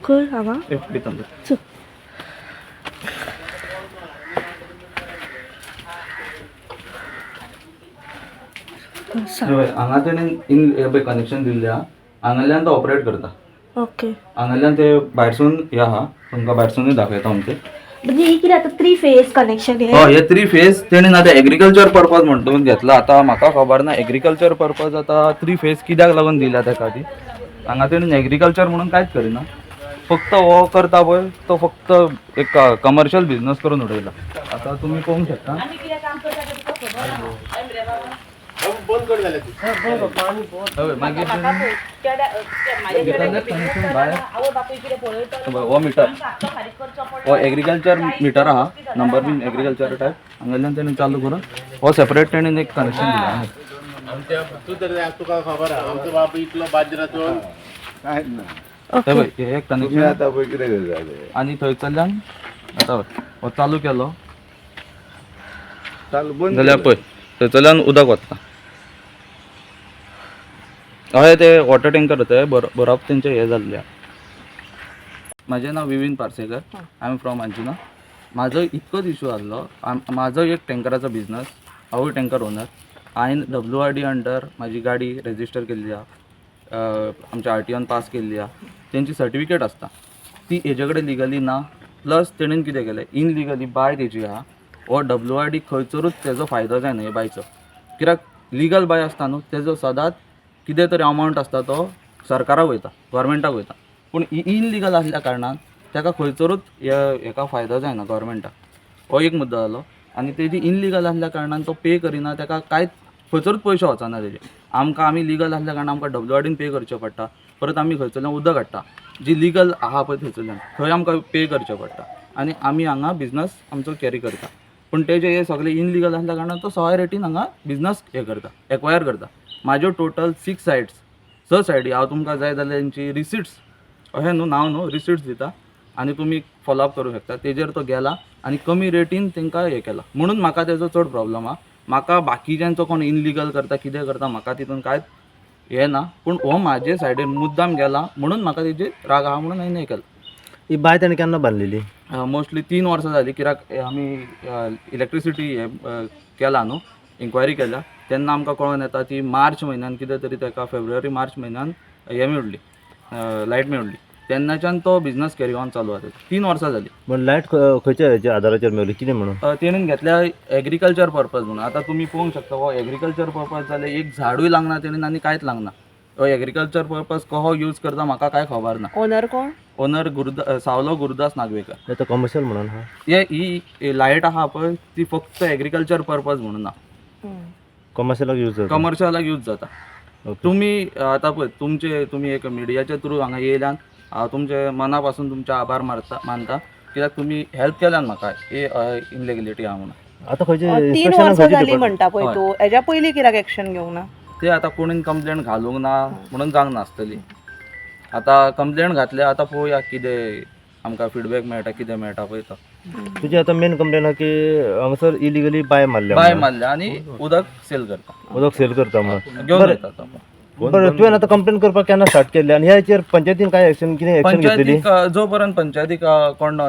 खंय हांगा भितर चल. सांग. हांगा तेणें कनेक्शन दिल्लें आहा हांगांतल्यान तो ऑपरेट करता. ओके. हांगांतल्यान ते भायरसून हे आहा तुमकां भायरसूनय दाखयता आमचे. म्हणजे ही कितें आतां 3 फेज कनेक्शन हे. हे 3 फेज तेणें आतां एग्रीकल्चर पर्पज म्हणून घेतला. आतां म्हाका खबर ना एग्रीकल्चर पर्पज आतां 3 फेज कित्याक लागून दिल्या ताका ती. हांगा तेणें एग्रीकल्चर म्हणून कांयच करिना. फक्त हो करता पळय तो फक्त एक कमर्शियल बिझनस करून उडयला. आतां तुमी पळोवंक शकता. हो मिटर हो एग्रीकल्चर मिटर आहा नंबर बीन एग्रीकल्चर टायप हांगांतल्यान तेणें चालू करून हो सेपरेट तेणें एक कनेक्शन दिला. तुका खबर आहा आमचो बाप इतलो बाजराचो कांयच ना. हे एक कनेक्शन आतां पळय कितें करता आनी थंयसरल्यान आतां हो चालू केलो चालू बंद जाल्यार पळय थंयसरल्यान उदक वता. हय ते वॉटर टँकर ते बरोवप तेंचे हे जाल्ले. म्हाजें नांव Vivian Parsekar. I am from Anjuna. म्हाजो इतकोच इशू आसलो. म्हाजो एक टँकराचो बिझनस हांवूय टँकर ओनर. हांवें WRD अंडर म्हाजी गाडी रेजिस्टर केल्ली आहा. आमच्या RTOन पास केल्ली आहा. तेंची सर्टिफिकेट आसता ती हेजे कडेन लिगली ना. प्लस तेणेन कितें केलें इनलिगली बाय तेजी आहा. हो WRD खंयसरूच तेजो फायदो जायना हे बायचो. कित्याक लिगल बाय आसता न्हू तेजो सदांच कितें तरी अमावंट आसता तो सरकाराक वयता गव्हर्मेंटाक वयता. पूण इनलिगल आसल्या कारणान ताका खंयसरूच हेका फायदो जायना गव्हर्मेंटाक. हो एक मुद्दो जालो. आनी तेजी इनलिगल आसल्या कारणान तो पे करिना ताका कांयच खंयसरूच पयशे वचना तेजे. आमी लिगल आसल्या कारणान आमकां WRDन पे करचें पडटा. परत आमी खंयसरल्यान उदक हाडटा जी लिगल आहा पळय थंयसरल्यान थंय आमकां पे करचें पडटा. आनी आमी हांगा बिझनस आमचो कॅरी करता. पूण तेजे हे सगळे इनलिगल आसल्या कारणान तो सवाय रेटीन हांगा बिझनस हे करता एक्वायर करता. म्हाज्यो टोटल 6 सायट्स 6 सायटी हांव तुमकां जाय जाल्यार तेंची रिसिट्स अशें न्हू नांव न्हू रिसिट्स दिता आनी तुमी फॉलोअप करूं शकता. तेजेर तो गेला आनी कमी रेटीन तेंकां हे केला म्हणून म्हाका तेजो चड प्रॉब्लम आहा. म्हाका बाकीच्यांचो कोण इनलिगल करता कितें करता म्हाका तितून कांयच हे ना. पूण हो म्हाजे सायडीन मुद्दाम गेला म्हणून म्हाका तेजेर राग आहा म्हणून हांवें हें केलां. ही बाय ताणें केन्ना बांदलेली? मोस्टली 3 वर्सां जालीं. कित्याक आमी इलेक्ट्रिसिटी हे केला न्हू इन्क्वायरी केल्या तेन्ना आमकां कळोन येता ती मार्च म्हयन्यान कितें तरी ताका फेब्रुवारी मार्च म्हयन्यान हे मेळ्ळी लायट मेळ्ळी. तेन्नाच्यान तो बिझनस कॅरी ऑन चालू आसा. 3 वर्सां जालीं. पण लायट खंयच्या हेच्या आदाराचेर मेळ्ळी कितें म्हणून? तेणेन घेतल्या एग्रीकल्चर पर्पज म्हणून. आतां तुमी पळोवंक शकता हो एग्रीकल्चर पर्पज जाल्यार एक झाडूय लागना तेणेन आनी कांयच लागना. हो एग्रीकल्चर पर्पज कसो यूज करता म्हाका कांय खबर ना. ओनर कोण? ओनर सावलो गुरुदास नागवेकर. तो कमर्शियल म्हणून हा. ही लायट आहा पळय ती फक्त एग्रीकल्चर पर्पज म्हणून ना कमर्शियलाक यूज जाता. कमर्शियलाक यूज जाता. तुमी आतां पळय तुमी एक मिडियाच्या थ्रू हांगा येयल्यान हांव तुमचे मना पासून तुमचे आभार मानता. कित्याक तुमी हेल्प केल्यान म्हाका इनलिगलिटी आहा म्हणून. आतां खंयचे 3 वर्सां जालीं म्हणटा पळय तूं हेज्या पयलीं कित्याक एक्शन घेवंक ना? ते आतां कोणीन कंप्लेंट घालूंक ना म्हणून जावंक नासतली. आतां कंप्लेंट घातल्या आतां पळोवया कितें आमकां फीडबॅक मेळटा कितें मेळटा पळय तो. तुजी आतां मेन कंप्लेन आहा की हांगासर इलिगली बाय मारल्या आनी उदक सेल करता उदक सेल करता म्हणून घेवन येता तो. बरं तुवें आतां कंप्लेन करपाक केन्ना स्टार्ट केल्ली आनी ह्या हेचेर पंचायतीन काय एक्शन घेतलेली? पंचायतीक जो पर्यंत पंचायतीक कोण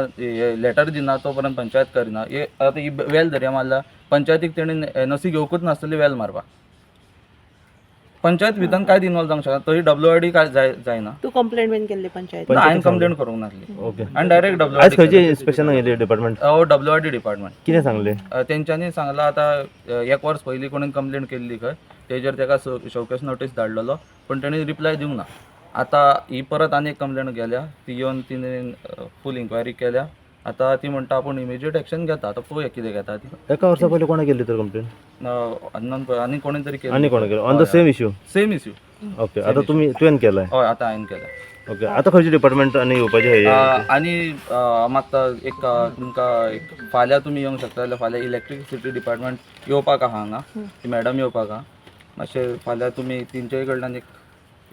लेटर दिना तो पर्यंत पंचायत करिना. आतां ही वेल धरया मारल्या पंचायतीक तेणेन NOC घेवकूच नासतली वेल मारपाक. पंचायत भितर कांयच इनवॉल्व जावंक शकना. तरी WRD काय जायना. तू कंप्लेंट बीन केल्ली पंचायत? हांवें कंप्लेंट करूंक नासली. ओके. आनी डायरेक्ट आज खंयचे WRD इन्स्पेक्शनाक गेली डिपार्टमेंट? WRD department. कितें सांगलें? तेंच्यांनी सांगलां आतां 1 वर्स पयलीं कोणें कंप्लेंट केल्ली खंय तेजेर ताका शोकेस नोटीस धाडलेलो पूण तेणें रिप्लाय दिवंक ना. आतां ही परत आनी एक कंप्लेंट गेल्या ती येवन तिणें फूल इन्क्वायरी केल्या. आतां ती म्हणटा आपूण इमिजिएट एक्शन घेता. आतां पळोवया कितें घेता ती. 1 वर्सा पयलीं कोणा केल्ली तर कंप्लेन? आनी कोणें तरी केली. आनी कोणा केली? On the same issue? Same issue. Okay. आतां तुवें केलाय? हय आतां हांवें केला. ओके. आतां खंयचे डिपार्टमेंट आनी येवपाचे? आनी मागता एक तुमकां एक फाल्यां तुमी येवंक शकता जाल्यार फाल्यां इलेक्ट्रिसिटी डिपार्टमेंट येवपाक आहा हांगा. ती मॅडम येवपाक आहा. मातशें फाल्यां तुमी तेंचे कडल्यान एक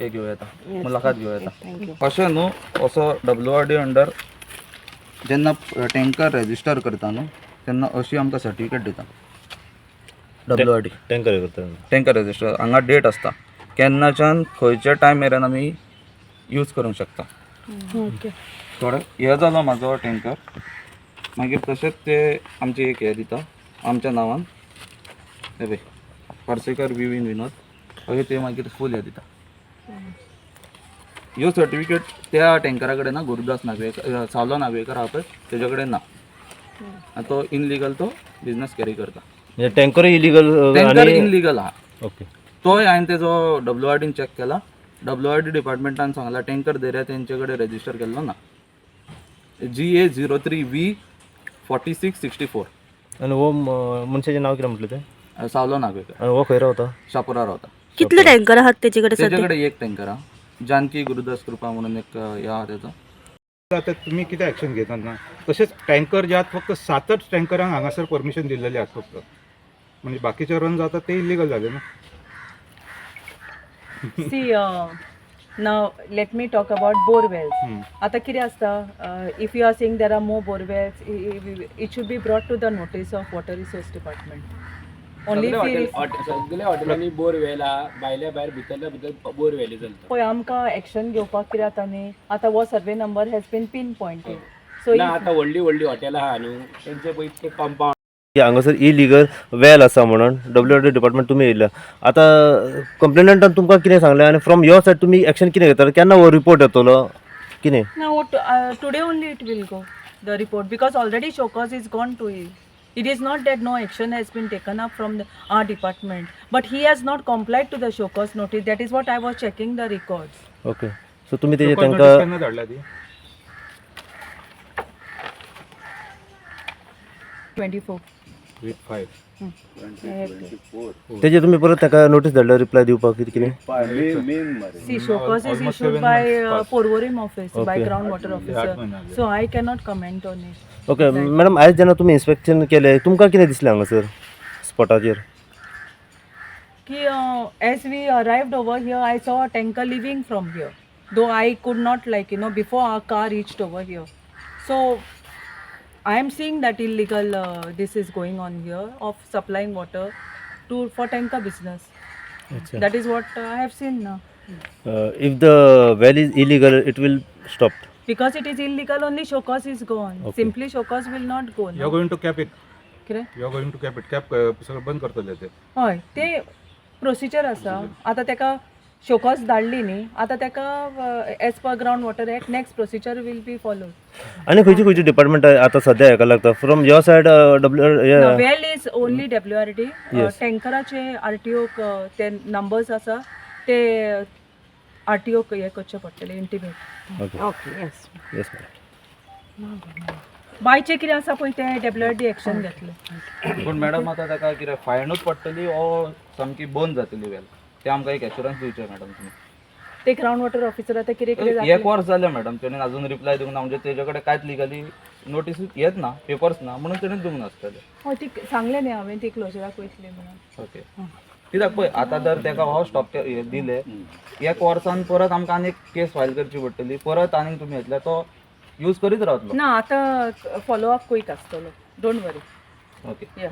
हे घेवं येता मुलाखत घेवं येता. अशें न्हू असो WRD अंडर जेन्ना टँकर रेजिस्टर करता न्हू तेन्ना अशी आमकां सर्टिफिकेट दिता. WRD टँकर करता. टँकर रेजिस्टर हांगा डेट आसता केन्नाच्यान खंयच्या टायम मेरेन आमी यूज करूंक शकता. ओके थोडं हे जालो म्हाजो टँकर मागीर तशेंच ते आमची एक हे दिता आमच्या नांवान हे पळय पार्सेकर विवीन विनोद अशें ते मागीर फूल हे दिता ह्यो सर्टिफिकेट त्या टँकरा कडेन ना गुरुदास नागवेकर सावलो नागवेकर आहा पळय तेजे कडेन ना आनी तो इनलिगल तो बिझनस कॅरी करता म्हणजे टँकर इलिगल टँकर आणि इनलिगल आहा ओके तोय हांवें तेजो WRDन चॅक केला WRD डिपार्टमेंटान सांगला टँकर दर्या तेंचे कडेन रजिस्टर केल्लो ना GA03V4664 आणि हो मनशाचें नांव कितें म्हटलें तें सावलो नागवेकर आणि हो खंय रावता शापोरा रावता कितले टँकर आहात त्याचे कडे तेजे कडेन एक टँकर आहा जानकी गुरुदास कृपा म्हणून एक हे आहा तेजो आता तुम्ही किती ॲक्शन घेतात ना तसेच टँकर जे आहेत फक्त 7च टँकरांक हांगासर परमिशन दिलेले आहेत फक्त म्हणजे बाकीचे रन जातात ते इलिगल झाले ना see now let me talk about borewells आता कितें आसता if you are saying there are more borewells it should be brought to the notice of water resource department only सगळ्या हॉटेलांनी बोरवेल आहा भायल्या भायर भितरल्या भितर बोरवेली चलता पळय आमकां एक्शन घेवपाक कितें जाता न्ही आतां हो survey number has been pinpointed so ना आतां व्हडली व्हडली हॉटेलां आहा न्हू तेंचे पळय इतके कंपाउंड हांगासर इलिगल वेल आसा म्हणून WRD डिपार्टमेंट तुमी येयल्या आतां कंप्लेनंटान तुमकां कितें सांगलें आनी फ्रॉम युअर सायड तुमी एक्शन कितें घेतले केन्ना हो रिपोर्ट येतलो कितें now today only it will go the report because already Shokas is gone to it. It is not that no action has been taken up from our department, but he has not complied to the Shokas notice. That is what I was checking the records. Okay so तुमी तेजे लोकांना तांकां केन्ना धाडल्या ती 24. Weak 5 तेजे तुमी परत ताका नोटीस धाडल्या रिप्लाय दिवपाक कितें कितें See, Shokas is issued by Porvorim office, by groundwater officer. So I cannot comment on it. Okay madam आयज जेन्ना तुमी इन्स्पेक्शन केलें तुमकां कितें दिसलें हांगासर स्पॉटाचेर Ki, as we arrived over here, I saw a tanker leaving from here. Though I could not before our car reached over here. So I am seeing that illegal this is going on here of supplying water for tanker business. That is what I have seen now. If the well is illegal it will stop Because it is illegal, only Shokas is gone. Okay. Simply Shokas will not go. You are going to cap it कितें? You are going to cap it cap सगळं बंद करतले ते हय ते procedure आसा आतां ताका शोकॉस धाडली न्ही आतां ताका as per ground water act next procedure will be follow आनी खंयची डिपार्टमेंट आतां सद्या हेका लागता from your side well is only WRD टँकराचे RTO ते नंबर्स आसा ते RTO हे करचे पडटले इंटिमेट ओके येस बायचे कितें आसा पळय ते WRD एक्शन घेतले पूण मॅडम आतां ताका कितें फायनूच पडटली ओ सामकी बंद जातली वेल ते आमकां एक एश्युरन्स दिवचे मॅडम तुमी ते ग्रावंड वॉटर ऑफिसर आतां कितें कितें एक वर्स जालें मॅडम तेणेन अजून रिप्लाय दिवंक ना म्हणजे तेजे कडेन कांयच लिगली नोटीस येत ना पेपर्स ना म्हणून तेणेन दिवंक नासतले हय ती सांगलें न्ही हांवें ती क्लोजराक वयतली म्हणून ओके कित्याक पळय आतां जर ताका हो स्टॉप दिले एक वर्सान परत आमकां आनी एक केस फायल करची पडटली परत आनीक तुमी येतले तो यूज करीत रावतलो ना आतां फॉलो अप क्वीक आसतलो डोंट वरी ओके या